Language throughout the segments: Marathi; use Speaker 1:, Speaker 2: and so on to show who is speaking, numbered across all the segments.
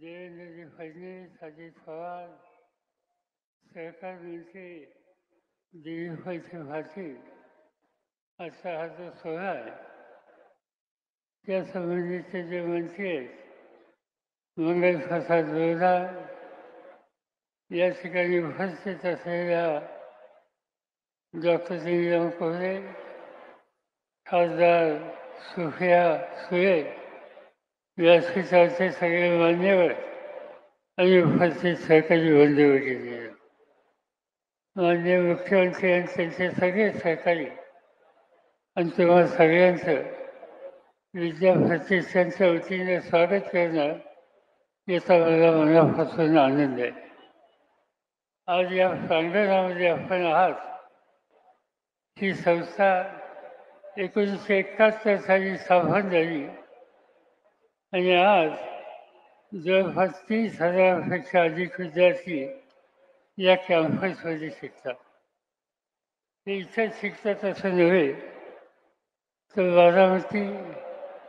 Speaker 1: देवेंद्रजी फडणवीस, अजित पवार, सहकार मंत्री दिलीप भारती असा हा जो सोहळा आहे त्या संबंधीचे जे मंत्री आहेत मंगलप्रसाद लोढा या ठिकाणी उपस्थित असलेल्या डॉक्टर श्रीराम कोहरे, खासदार सुप्रिया सुळे, व्यासपीठावरचे सगळे मान्यवर आणि उपस्थित सहकारी बंधू भगिनी, माननीय मुख्यमंत्री आणि त्यांचे सगळे सहकारी आणि तुम्हा सगळ्यांचं विद्या प्रतिष्ठानच्या वतीने स्वागत करणं याचा मला मनापासून आनंद आहे. आज या प्रांगणामध्ये आपण आहात. ही संस्था 1971 साली स्थापन झाली आणि आज जवळपास 30,000पेक्षा अधिक विद्यार्थी या कॅम्पसमध्ये शिकतात. ते इथे शिकतात असं नव्हे तर बारामती,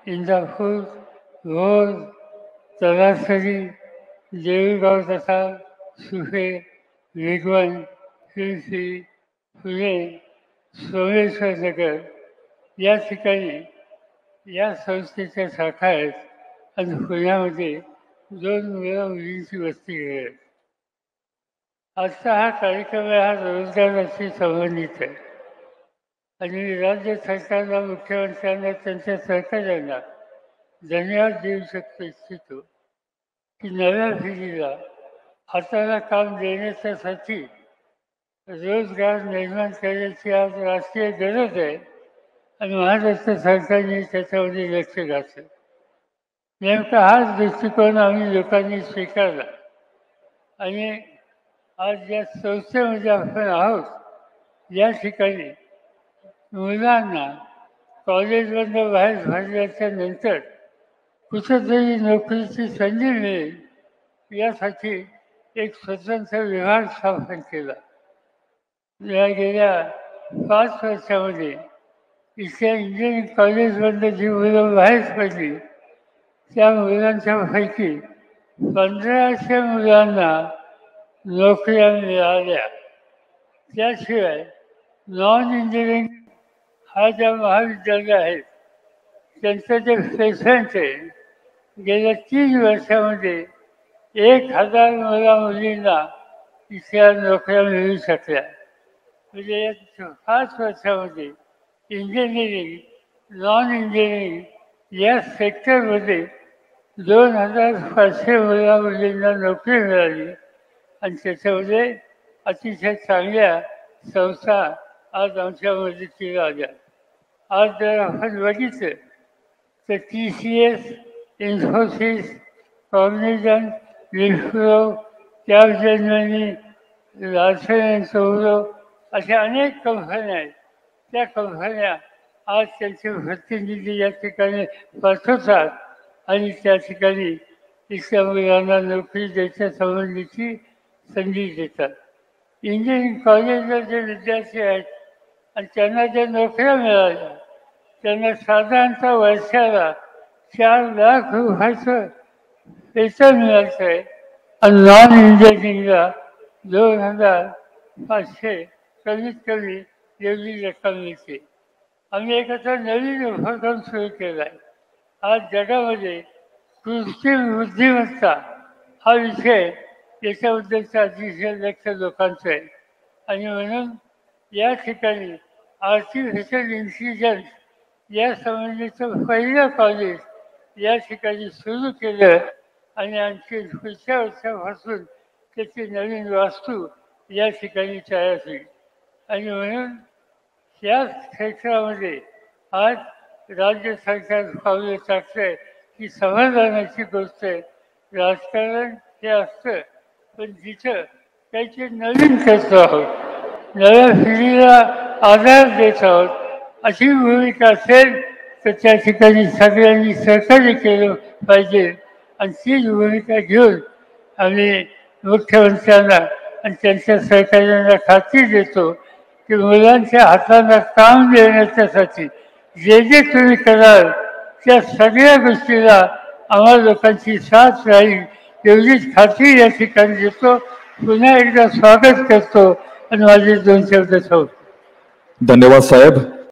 Speaker 1: इंदापूर, भोर, तलासरी, देऊळगाव तथा सुपे, वेगवान, हिरसी, पुणे, सोमेश्वर नगर या ठिकाणी या संस्थेच्या शाखा आहेत आणि पुण्यामध्ये 2 मुलींची वस्ती आहे. आजचा हा कार्यक्रम हा रोजगाराशी संबंधित आहे आणि राज्य सरकारला, मुख्यमंत्र्यांना, त्यांच्या सहकार्यांना धन्यवाद देऊ इच्छितो की नव्या पिढीला हाताला काम देण्याच्यासाठी रोजगार निर्माण करण्याची आज राष्ट्रीय गरज आहे आणि महाराष्ट्र सरकारने त्याच्यामध्ये लक्ष घातलं. नेमका हाच दृष्टिकोन आम्ही लोकांनी स्वीकारला आणि आज या संस्थेमध्ये आपण आहोत. या ठिकाणी मुलांना कॉलेजमधनं बाहेर पडल्याच्या नंतर कुठंतरी नोकरीची संधी मिळेल यासाठी एक स्वतंत्र विभाग स्थापन केला. या गेल्या 5 वर्षामध्ये इथल्या इंजिनिअरिंग कॉलेजमधनं जी मुलं बाहेर पडली त्या मुलांच्या पैकी 1500 मुलांना नोकऱ्या मिळाल्या. त्याशिवाय नॉन इंजिनिअरिंग हा ज्या महाविद्यालय आहेत त्यांचं जे प्लेसमेंट आहे गेल्या 3 वर्षामध्ये 1000 मुलींना इथल्या नोकऱ्या मिळू शकल्या. म्हणजे या 5 वर्षामध्ये इंजिनिअरिंग, नॉन इंजिनिअरिंग या सेक्टरमध्ये 2500 मुलींना नोकरी मिळाली आणि त्याच्यामध्ये अतिशय चांगल्या संस्था आज आमच्या मदतीला आल्या. आज जर आपण बघितलं तर TCS, Infosys, cognisant, Wipro, Capgemini, Larsen and Toubro अशा अनेक कंपन्या आहेत. त्या कंपन्या आज त्यांचे प्रतिनिधी या ठिकाणी पाठवतात आणि त्या ठिकाणी इथल्या मुलांना नोकरी द्यायच्या संबंधीची संधी देतात. इंजिनिअरिंग कॉलेजला जे विद्यार्थी आहेत आणि त्यांना ज्या नोकऱ्या मिळाल्या त्यांना साधारणतः वर्षाला 4 लाख रुपयाचं वेतन मिळायचं आहे आणि नॉन इंजिनिअरिंगला 2500 कमीत कमी एवढी रक्कम मिळते. आम्ही एक आता नवीन उपक्रम सुरू केला आहे. आज जगामध्ये कृत्रिम बुद्धिमत्ता हा विषय याच्याबद्दलचं अतिशय लक्ष लोकांचं आहे आणि म्हणून या ठिकाणी आर्टिफिशियल इंटेलिजन्स या संबंधीचं पहिलं कॉलेज या ठिकाणी सुरू केलं आणि आणखी पुढच्या वर्षापासून त्याची नवीन वास्तू या ठिकाणी तयार होईल. आणि म्हणून या क्षेत्रामध्ये आज राज्य सरकार पावलं टाकतंय ही समाधानाची गोष्ट आहे. राजकारण हे असतं पण जिथं काहीतरी नवीन करतो आहोत, नव्या पिढीला आधार देत आहोत अशी भूमिका असेल तर त्या ठिकाणी सगळ्यांनी सहकार्य केलं पाहिजे आणि तीच भूमिका घेऊन आम्ही मुख्यमंत्र्यांना आणि त्यांच्या सहकार्यांना खात्री देतो की मुलांच्या हाताला काम देण्याच्यासाठी जे जे तुम्ही कराल त्या सगळ्या गोष्टीला आम्हा लोकांची साथ राहील एवढीच खात्री या ठिकाणी देतो. पुन्हा एकदा स्वागत करतो आणि माझे 2 शब्द ठेवतो.
Speaker 2: धन्यवाद साहेब.